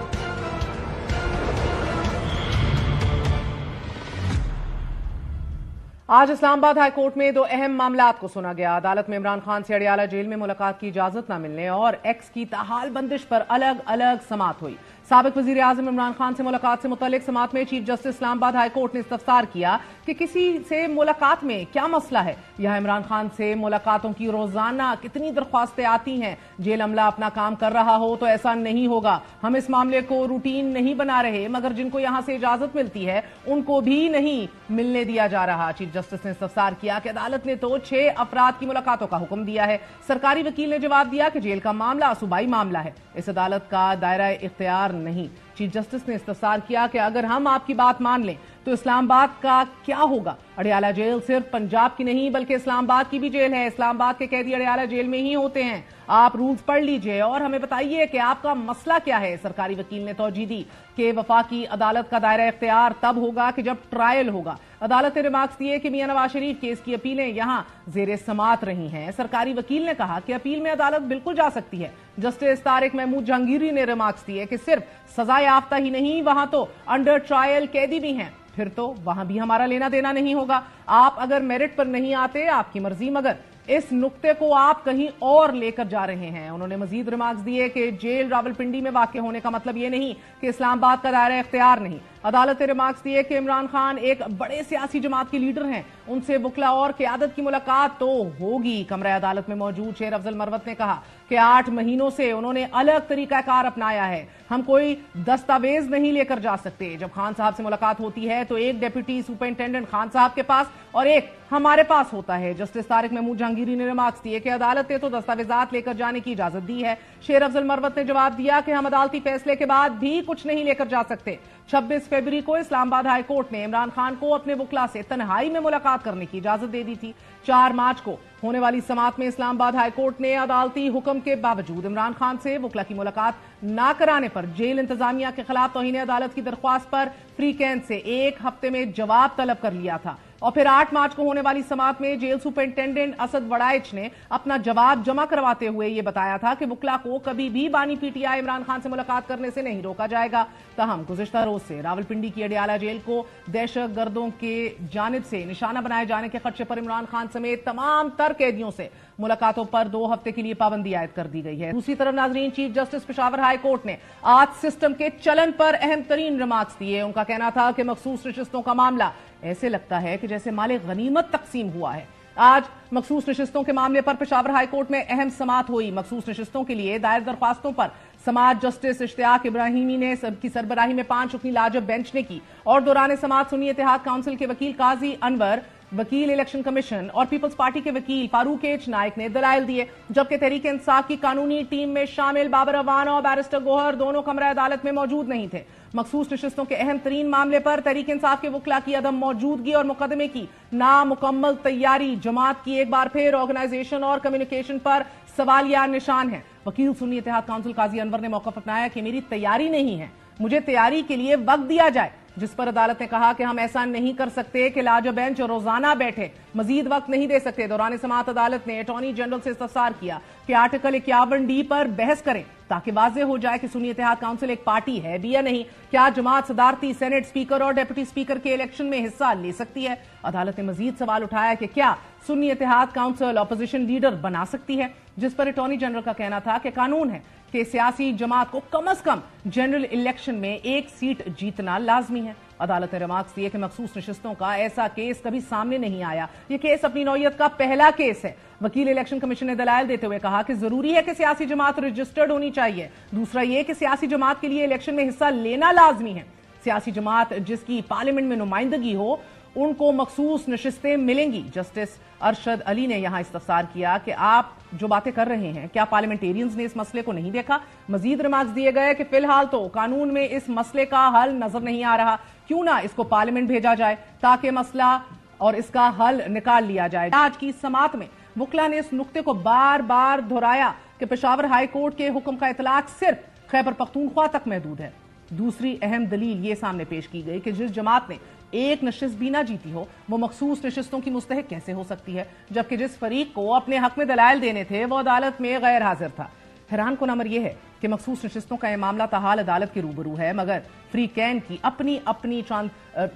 آج اسلام آباد ہائی کورٹ میں 2 اہم معاملات کو سنا گیا. عدالت میں عمران خان سے اڈیالہ جیل میں ملاقات کی اجازت نہ ملنے اور ایکس کی تاحال بندش پر الگ الگ سماعت ہوئی. سابق وزیر اعظم عمران خان سے ملاقات سے متعلق سماعت میں چیف جسٹس اسلام آباد ہائی کورٹ نے استفسار کیا کہ کسی سے ملاقات میں کیا مسئلہ ہے. یہاں عمران خان سے ملاقاتوں کی روزانہ کتنی درخواستیں آتی ہیں. جیل عملہ اپنا کام کر رہا ہو تو ایسا نہیں ہوگا. ہم اس معاملے کو روٹین نہیں بنا رہے, مگر جن کو یہاں سے اجازت ملتی ہے ان کو بھی نہیں ملنے دیا جا رہا. چیف جسٹس نے استفسار کیا کہ عدالت نے تو 6 افراد کی ملاقاتوں کا حکم دیا ہے. سرکاری وکیل نے جواب دیا کہ جیل کا معاملہ صوبائی معاملہ ہے, اس عدالت کا دائرہ اختیار نہیں. چیف جسٹس نے استفسار کیا کہ اگر ہم آپ کی بات مان لیں تو اسلام آباد کا کیا ہوگا. اڈیالہ جیل صرف پنجاب کی نہیں بلکہ اسلام آباد کی بھی جیل ہے. اسلام آباد کے قیدی اڈیالہ جیل میں ہی ہوتے ہیں. آپ رولز پڑھ لیجئے اور ہمیں بتائیے کہ آپ کا مسئلہ کیا ہے. سرکاری وکیل نے توجہ دی کہ وفاقی عدالت کا دائرہ اختیار تب ہوگا کہ جب ٹرائل ہوگا. عدالت نے ریمارکس دیے کہ میاں نواز شریف کیس کی اپیلیں یہاں زیر سماعت رہی ہیں. سرکاری وکیل نے کہا کہ اپیل میں عدالت بالکل جا سکتی ہے. جسٹس طارق محمود جہانگیری نے ریمارکس دیے کہ صرف سزا یافتہ ہی نہیں, وہاں تو انڈر ٹرائل قیدی بھی ہیں, پھر تو وہاں بھی ہمارا لینا دینا نہیں ہوگا. آپ اگر میرٹ پر نہیں آتے آپ کی مرضی, مگر اس نقطے کو آپ کہیں اور لے کر جا رہے ہیں. انہوں نے مزید ریمارکس دیے کہ جیل راولپنڈی میں واقع ہونے کا مطلب یہ نہیں کہ اسلام آباد کا دائرہ اختیار نہیں. عدالت نے ریمارکس دیے کہ عمران خان ایک بڑے سیاسی جماعت کے لیڈر ہیں, ان سے وکلا اور قیادت کی ملاقات تو ہوگی. کمرہ عدالت میں موجود شیر افضل مروت نے کہا کہ 8 مہینوں سے انہوں نے الگ طریقہ کار اپنایا ہے. ہم کوئی دستاویز نہیں لے کر جا سکتے. جب خان صاحب سے ملاقات ہوتی ہے تو ایک ڈیپٹی سپرنٹینڈنٹ خان صاحب کے پاس اور ایک ہمارے پاس ہوتا ہے. جسٹس طارق محمود جہانگیری نے ریمارکس دیے کہ عدالت نے تو دستاویزات لے کر جانے کی اجازت دی ہے. شیر افضل مروت نے جواب دیا کہ ہم عدالتی فیصلے کے بعد بھی کچھ نہیں لے کر جا سکتے. 26 फरवरी को इस्लामाबाद हाई कोर्ट ने इमरान खान को अपने वकला से तन्हाई में मुलाकात करने की इजाजत दे दी थी। 4 मार्च को होने वाली समाअत में इस्लामाबाद हाई कोर्ट ने अदालती हुक्म के बावजूद इमरान खान से वकला की मुलाकात न कराने पर जेल इंतजामिया के खिलाफ तौहीन अदालत की दरख्वास्त पर फ्री कैंट से 1 हफ्ते में जवाब तलब कर लिया था। और फिर 8 मार्च को होने वाली समाअत में जेल सुपरिंटेंडेंट असद वड़ाइच ने अपना जवाब जमा करवाते हुए यह बताया था कि वकला को कभी भी बानी पीटीआई इमरान खान से मुलाकात करने से नहीं रोका जाएगा। तहम गुज़िश्ता रोज से रावलपिंडी की अडियाला जेल को दहशत गर्दों के जानिब से निशाना बनाए जाने के खदशे पर इमरान खान समेत तमाम तर कैदियों से मुलाकातों पर 2 हफ्ते के लिए पाबंदी आयद कर दी गई है। दूसरी तरफ नाजरीन, chief justice Peshawar high court ने आज सिस्टम के चलन पर अहम तरीन रिमार्क्स दिए। उनका कहना था कि मखसूस नशिस्तों का मामला ऐसे लगता है कि जैसे माले गनीमत तकसीम हुआ है। आज मखसूस नशिस्तों के मामले पर पेशावर हाई कोर्ट में अहम समाअत हुई। मखसूस नशिस्तों के लिए दायर दरख्वास्तों पर समाअत जस्टिस इश्तियाक इब्राहिमी ने की सरबराही में 5 रुकनी लाजब बेंच ने की और दौरान समाअत सुन्नी इत्तेहाद काउंसिल के वकील काजी अनवर, वकील इलेक्शन कमीशन और पीपल्स पार्टी के वकील फारूक एच नाइक ने दलाइल दिए, जबकि तहरीक इंसाफ की कानूनी टीम में शामिल बाबर अवाना और बैरिस्टर गोहर दोनों कमरा अदालत में मौजूद नहीं थे। मखसूस नशिस्तों के अहम तरीन मामले पर तहरीक इंसाफ के वकला की अदम मौजूदगी और मुकदमे की नामुकम्मल तैयारी जमात की एक बार फिर ऑर्गेनाइजेशन और कम्युनिकेशन पर सवालिया निशान है। वकील सुन्नी इत्तेहाद काउंसिल काजी अनवर ने मौक़िफ़ अपनाया कि मेरी तैयारी नहीं है, मुझे तैयारी के लिए वक्त दिया जाए, जिस पर अदालत ने कहा कि हम ऐसा नहीं कर सकते कि लाजो बेंच रोजाना बैठे, मजीद वक्त नहीं दे सकते। दौरान समाअत अदालत ने अटॉर्नी जनरल से इस्तफसार किया कि आर्टिकल 51D पर बहस करें ताकि वाज़ेह हो जाए कि सुन्नी इत्तेहाद काउंसिल एक पार्टी है भी या नहीं। क्या जमात सदारती, सेनेट स्पीकर और डिप्टी स्पीकर के इलेक्शन में हिस्सा ले सकती है? अदालत ने मजीद सवाल उठाया कि क्या सुन्नी इत्तेहाद काउंसिल अपोजिशन लीडर बना सकती है, जिस पर अटॉर्नी जनरल का कहना था कि कानून है कि सियासी जमात को कम अज कम जनरल इलेक्शन में 1 सीट जीतना लाजमी है। अदालत ने रिमार्क्स दिए कि मखसूस नशिस्तों का ऐसा केस कभी सामने नहीं आया, यह केस अपनी नौयत का पहला केस है। वकील इलेक्शन कमीशन ने दलाइल देते हुए कहा कि जरूरी है कि सियासी जमात रजिस्टर्ड होनी चाहिए। दूसरा यह कि सियासी जमात के लिए इलेक्शन में हिस्सा लेना लाजमी है। सियासी जमात जिसकी पार्लियामेंट में नुमाइंदगी हो उनको मखसूस नशिस्तें मिलेंगी। जस्टिस अरशद अली ने यहां इस्तफसार किया कि आप जो बातें कर रहे हैं, क्या पार्लियामेंटेरियंस ने इस मसले को नहीं देखा? मजीद रिमार्क्स दिए गए कि फिलहाल तो कानून में इस मसले का हल नजर नहीं आ रहा, क्यों ना इसको पार्लियामेंट भेजा जाए ताकि मसला और इसका हल निकाल लिया जाए। आज की समाअत में वकला ने इस नुक्ते को बार बार दोहराया कि पेशावर हाई कोर्ट के हुक्म का इतलाक सिर्फ खैबर पख्तूनख्वा तक महदूद है। दूसरी अहम दलील ये सामने पेश की गई कि जिस जमात ने एक नशिस्त भी ना जीती हो वो मखसूस नशिस्तों की मुस्तहिक कैसे हो सकती है, जबकि जिस फरीक को अपने हक में दलाइल देने थे वो अदालत में गैर हाजिर था। हैरान कुन अमर यह है कि मखसूस नशिस्तों का यह मामला ताहाल अदालत के रूबरू है, मगर फ्री कैन की अपनी अपनी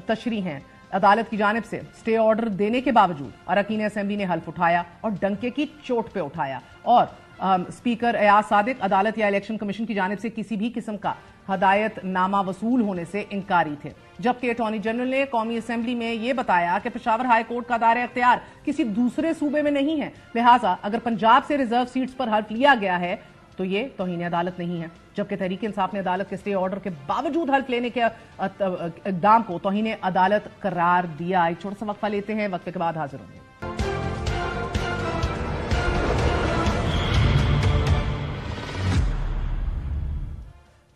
तशरीह हैं। अदालत की जानिब से स्टे ऑर्डर देने के बावजूद अरकान असेंबली ने हल्फ उठाया और डंके की चोट पे उठाया और स्पीकर एयाज सादिक अदालत या इलेक्शन कमीशन की जानिब से किसी भी किस्म का हदायत नामा वसूल होने से इनकारी थे। जबकि अटॉर्नी जनरल ने कौमी असेंबली में यह बताया कि पेशावर हाई कोर्ट का दायरा इख्तियार किसी दूसरे सूबे में नहीं है, लिहाजा अगर पंजाब से रिजर्व सीट्स पर हल्फ लिया गया है तो ये तौहीन अदालत नहीं है। जबकि तहरीक इंसाफ ने अदालत के स्टे ऑर्डर के बावजूद हल्फ लेने के इक़दाम को तौहीन अदालत करार दिया। एक छोटा सा वक्फा लेते हैं, वक्फे के बाद हाजिर होंगे।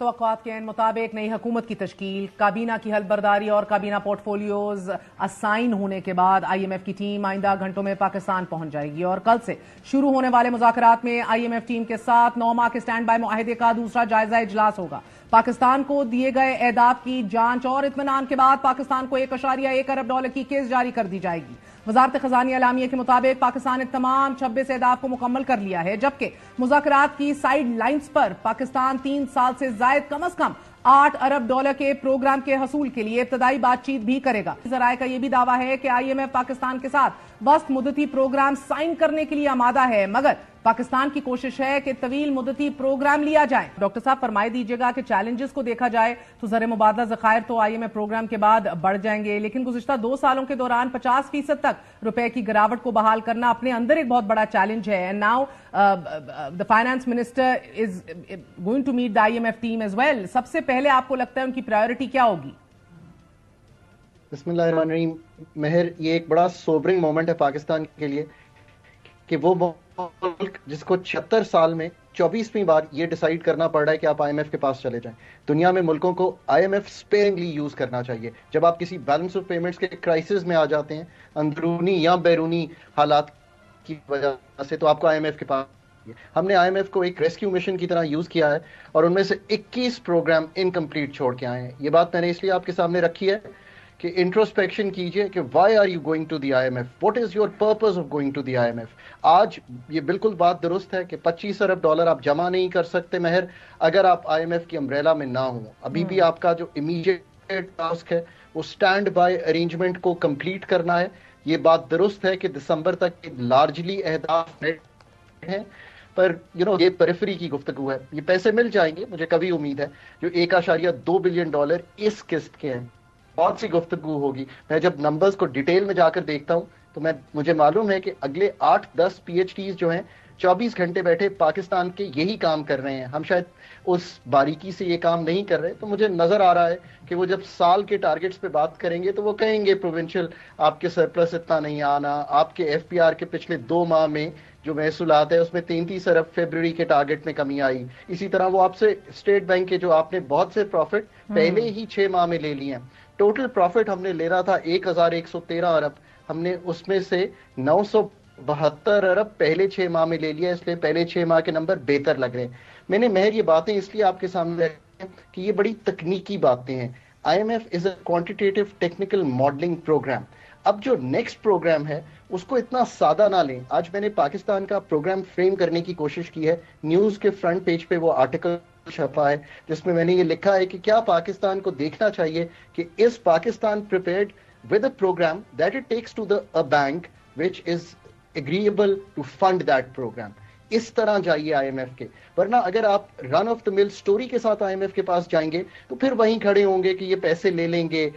तवक्कुआत के मुताबिक नई हुकूमत की तश्कील, काबीना की हल्फबर्दारी और काबीना पोर्टफोलियोज असाइन होने के बाद IMF की टीम आइंदा घंटों में पाकिस्तान पहुंच जाएगी और कल से शुरू होने वाले मुज़ाकरात में IMF टीम के साथ 9 माह के स्टैंड बाय मुआहदे का दूसरा जायजा इजलास होगा। पाकिस्तान को दिए गए एहदाफ की जांच और इत्मीनान के बाद पाकिस्तान को $1.1 अरब की केस जारी कर दी जाएगी। वजारत खजाना अलामिया के मुताबिक पाकिस्तान ने तमाम 26 एहदाफ को मुकम्मल कर लिया है, जबकि मुज़ाकरात की साइड लाइन्स पर पाकिस्तान 3 साल से जायद कम अज कम $8 अरब के प्रोग्राम के हसूल के लिए इब्तदाई बातचीत भी करेगा। जराये का यह भी दावा है कि IMF पाकिस्तान के साथ वस्त मुद्दती प्रोग्राम साइन करने के लिए आमादा है, मगर पाकिस्तान की कोशिश है कि तवील मुद्दती प्रोग्राम लिया जाए। डॉक्टर साहब फरमाई दीजिएगा कि चैलेंजेस को देखा जाए तो ज़र मुबादला ज़खायर तो IMF प्रोग्राम के बाद बढ़ जाएंगे, लेकिन गुज़िश्ता 2 सालों के दौरान 50% तक रुपए की गिरावट को बहाल करना अपने अंदर एक बहुत बड़ा चैलेंज है। And now the finance minister is going to meet the IMF team as well. सबसे पहले आपको लगता है उनकी प्रायोरिटी क्या होगी? बिस्मिल्लाहिर्रहमानिर्रहीम। मेहर, ये एक बड़ा सोबरिंग मोमेंट है पाकिस्तान के लिए कि वो मुल्क जिसको 76 साल में 24वीं बार ये डिसाइड करना पड़ रहा है कि आप IMF के पास चले जाएं। दुनिया में मुल्कों को IMF स्पेयरिंगली यूज करना चाहिए। जब आप किसी बैलेंस ऑफ पेमेंट्स के क्राइसिस में आ जाते हैं, अंदरूनी या बैरूनी हालात की वजह से, तो आपको IMF के पास, हमने IMF को एक रेस्क्यू मिशन की तरह यूज किया है और उनमें से 21 प्रोग्राम इनकम्प्लीट छोड़ के आए हैं। ये बात मैंने इसलिए आपके सामने रखी है कि इंट्रोस्पेक्शन कीजिए कि why are you going to the IMF, what is your purpose of going to the IMF। आज ये बिल्कुल बात दुरुस्त है कि $25 अरब आप जमा नहीं कर सकते महर अगर आप IMF की अम्ब्रेला में ना हो। अभी भी आपका जो इमीडिएट टास्क है वो स्टैंड बाय अरेंजमेंट को कंप्लीट करना है। ये बात दुरुस्त है कि दिसंबर तक लार्जली अहदाफ हैं, पर ये पेरिफेरी की गुफ्तगू है। ये पैसे मिल जाएंगे, मुझे कभी उम्मीद है, जो $1.2 बिलियन इस किस्त के हैं। बहुत सी गुफ्तगू होगी। मैं जब नंबर्स को डिटेल में जाकर देखता हूं तो मुझे मालूम है कि अगले 8-10 PhDs जो हैं 24 घंटे बैठे पाकिस्तान के यही काम कर रहे हैं। हम शायद उस बारीकी से ये काम नहीं कर रहे, तो मुझे नजर आ रहा है कि वो जब साल के टारगेट्स पे बात करेंगे तो वो कहेंगे प्रोविंशियल आपके सरप्लस इतना नहीं आना, आपके FPR के पिछले 2 माह में जो महसूलात है उसमें 33 अरब फरवरी के टारगेट में कमी आई। इसी तरह वो आपसे स्टेट बैंक के जो आपने बहुत से प्रॉफिट पहले ही 6 माह में ले लिए हैं। टोटल प्रॉफिट हमने ले रहा था 1113 अरब, हमने उसमें से 972 अरब पहले 6 माह में ले लिया, इसलिए पहले 6 माह के नंबर बेहतर लग रहे हैं। मैंने महर ये बातें इसलिए आपके सामने रखी हैं कि ये बड़ी तकनीकी बातें हैं। IMF is a quantitative technical modelling programme. अब जो नेक्स्ट प्रोग्राम है उसको इतना सादा ना लें। आज मैंने पाकिस्तान का प्रोग्राम फ्रेम करने की कोशिश की है। न्यूज के फ्रंट पेज पे वो आर्टिकल छपा है जिसमें मैंने ये लिखा है कि क्या पाकिस्तान को देखना चाहिए कि इस Pakistan prepared with a programme that it takes to the a bank which is agreeable to fund that programme. इस तरह जाइए IMF के, वरना अगर आप run of the mill story के साथ IMF के पास जाएंगे तो फिर वहीं खड़े होंगे कि ये पैसे ले लेंगे,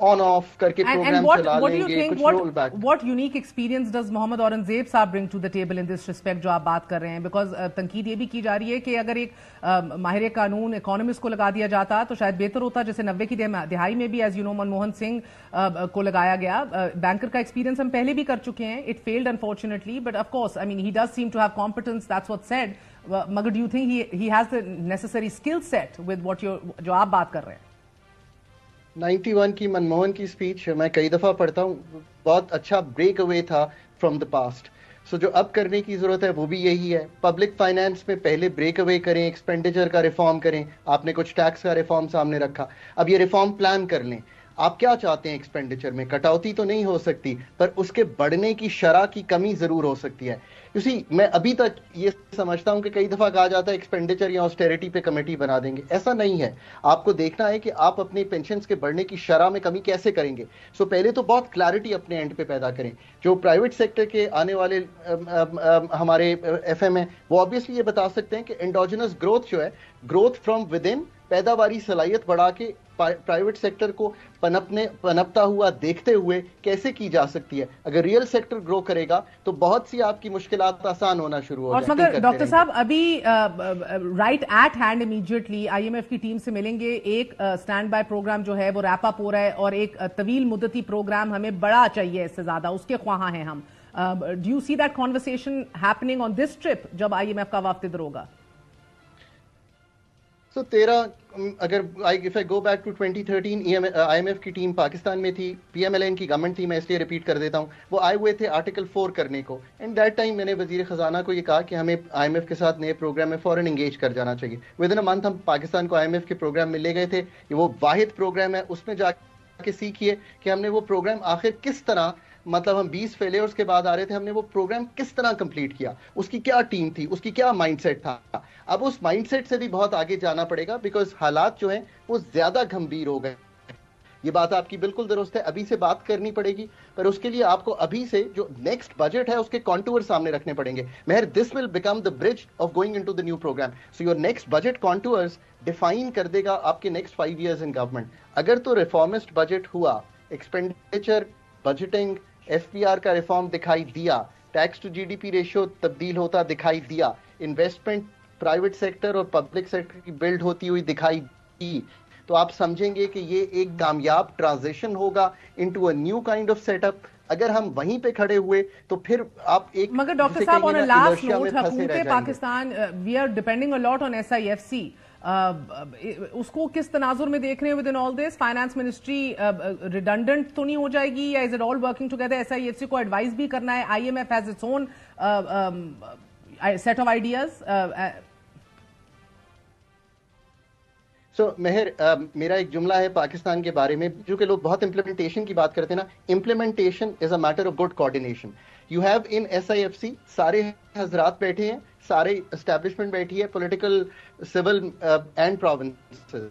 ऑन ऑफ करके प्रोग्राम चला लेंगे, कुछ roll back. What unique experience does Mohammad Aurangzeb साहब bring to the table in this respect जो आप बात कर रहे हैं? Because तनकीद ये भी की जा रही है कि अगर एक माहिर कानून इकोनॉमिस्ट को लगा दिया जाता तो शायद बेहतर होता, जैसे 90 की दिहाई में भी as you know Manmohan Singh को लगाया गया। बैंकर का एक्सपीरियंस हम पहले भी कर चुके हैं, it failed unfortunately, but of course I mean he does seem to have competence, that's what said, मगर do you think he has the necessary skill set with what जो आप बात कर रहे हैं? 91 की मनमोहन की स्पीच मैं कई दफा पढ़ता हूँ, बहुत अच्छा ब्रेक अवे था फ्रॉम द पास्ट। सो जो अब करने की जरूरत है वो भी यही है, पब्लिक फाइनेंस में पहले ब्रेक अवे करें, एक्सपेंडिचर का रिफॉर्म करें। आपने कुछ टैक्स का रिफॉर्म सामने रखा, अब ये रिफॉर्म प्लान कर लें। आप क्या चाहते हैं एक्सपेंडिचर में? कटौती तो नहीं हो सकती, पर उसके बढ़ने की शरह की कमी जरूर हो सकती है। मैं अभी तक ये समझता हूं कि कई दफा कहा जाता है एक्सपेंडिचर या ऑस्टेरिटी पे कमेटी बना देंगे, ऐसा नहीं है। आपको देखना है कि आप अपनी पेंशन्स के बढ़ने की शरह में कमी कैसे करेंगे। पहले तो बहुत क्लैरिटी अपने एंड पे पैदा करें। जो प्राइवेट सेक्टर के आने वाले हमारे FM है वो ऑब्वियसली ये बता सकते हैं कि एंडोजेनस ग्रोथ जो है, ग्रोथ फ्रॉम विद इन, पैदावारी सलाहियत बढ़ा के प्राइवेट सेक्टर को पनपता हुआ देखते हुए कैसे की जा सकती है। अगर रियल सेक्टर ग्रो करेगा तो बहुत सी आपकी मुश्किलात आसान होना शुरू हो जाएंगी। मगर डॉक्टर साहब अभी right eight hand immediately IMF की टीम से मिलेंगे, एक स्टैंड बाय प्रोग्राम जो है वो रैप अप हो रहा है और एक तवील मुद्दती प्रोग्राम हमें बड़ा चाहिए इससे ज्यादा, उसके ख्वाहां हैं हम। Do you see that conversation happening on this trip जब IMF का वफ्त इधर होगा? So अगर if I go back to 2013 IMF की टीम पाकिस्तान में थी, PMLN की गवर्नमेंट थी, मैं इसलिए रिपीट कर देता हूँ, वो आए हुए थे आर्टिकल 4 करने को। एंड दैट टाइम मैंने वजीर खजाना को ये कहा कि हमें IMF के साथ नए प्रोग्राम में फॉरन एंगेज कर जाना चाहिए। विद इन अ मंथ हम पाकिस्तान को IMF के प्रोग्राम में ले गए थे। ये वो वाहिद प्रोग्राम है, उसमें जाके सीखिए कि हमने वो प्रोग्राम आखिर किस तरह, मतलब हम 20 फेलियर्स के बाद आ रहे थे, हमने वो प्रोग्राम किस तरह कंप्लीट किया, उसकी क्या टीम थी, उसकी क्या माइंडसेट था। अब उस माइंडसेट से भी बहुत आगे जाना पड़ेगा, बिकॉज हालात जो हैं वो ज्यादा गंभीर हो गए। ये बात आपकी बिल्कुल दुरुस्त है, अभी से बात करनी पड़ेगी, पर उसके लिए आपको अभी से जो नेक्स्ट बजट है उसके कॉन्टूर सामने रखने पड़ेंगे। Mehar, this will become the bridge of going into the new programme. So your next budget contours define कर देगा आपके नेक्स्ट 5 इयर्स इन गवर्नमेंट। अगर तो रिफॉर्मिस्ट बजट हुआ, एक्सपेंडिचर, बजटिंग, FPR का रिफॉर्म दिखाई दिया, टैक्स टू GDP रेशियो तब्दील होता दिखाई दिया, इन्वेस्टमेंट प्राइवेट सेक्टर और पब्लिक सेक्टर की बिल्ड होती हुई दिखाई दी, तो आप समझेंगे कि ये एक कामयाब ट्रांजिशन होगा into a new kind of setup. اگر ہم وہیں پہ کھڑے ہوئے تو پھر آپ ایک مگر ڈاکٹر صاحب آن لاسٹ نوٹ حکومت Pakistan we are depending a lot on SIFC اس کو کس تناظر میں دیکھ رہے ہیں with in all this? Finance ministry redundant تو نہیں ہو جائے گی یا is it all working together? SIFC کو ایڈوائز بھی کرنا ہے, IMF has its own set of ideas. Mehr, میرا ایک جملہ ہے پاکستان کے بارے میں, جو کہ لوگ بہت امپلیمنٹیشن کی بات کرتے ہیں نا, implementation is a matter of good coordination. You have in SIFC سارے حضرات بیٹھے ہیں, سارے اسٹیبلشمنٹ بیٹھی ہے, پولیٹیکل, سول اینڈ پروونسز.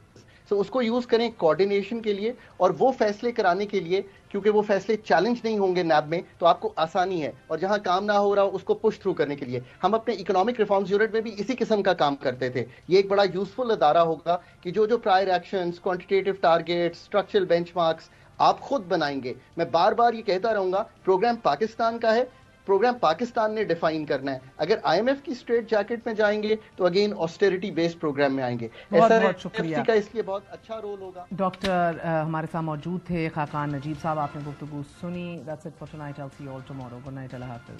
سو اس کو یوز کریں کوآرڈینیشن کے لیے اور وہ فیصلے کرانے کے لیے, کیونکہ وہ فیصلے چیلنج نہیں ہوں گے نیب میں, تو آپ کو آسانی ہے. اور جہاں کام نہ ہو رہا ہو اس کو پش تھرو کرنے کے لیے. ہم اپنے اکنامک ریفارمز یونٹ میں بھی اسی قسم کا کام کرتے تھے. یہ ایک بڑا یوزفل ادارہ ہوگا کہ جو prior actions, quantitative targets, structural bench marks آپ خود بنائیں گے. میں بار بار یہ کہتا رہوں گا, پروگرام پاکستان کا ہے, پروگرام پاکستان نے ڈیفائن کرنا ہے. اگر IMF کی اسٹریٹ جیکٹ میں جائیں گے تو اگین آسٹیریٹی بیسڈ پروگرام میں آئیں گے. بہت شکریہ کا اس لیے بہت اچھا رول ہوگا. ڈاکٹر ہمارے ساتھ موجود تھے خاقان نجیب صاحب, آپ نے گفتگو سنی. That's it for tonight. I'll see you all tomorrow. Good night. اللہ حافظ.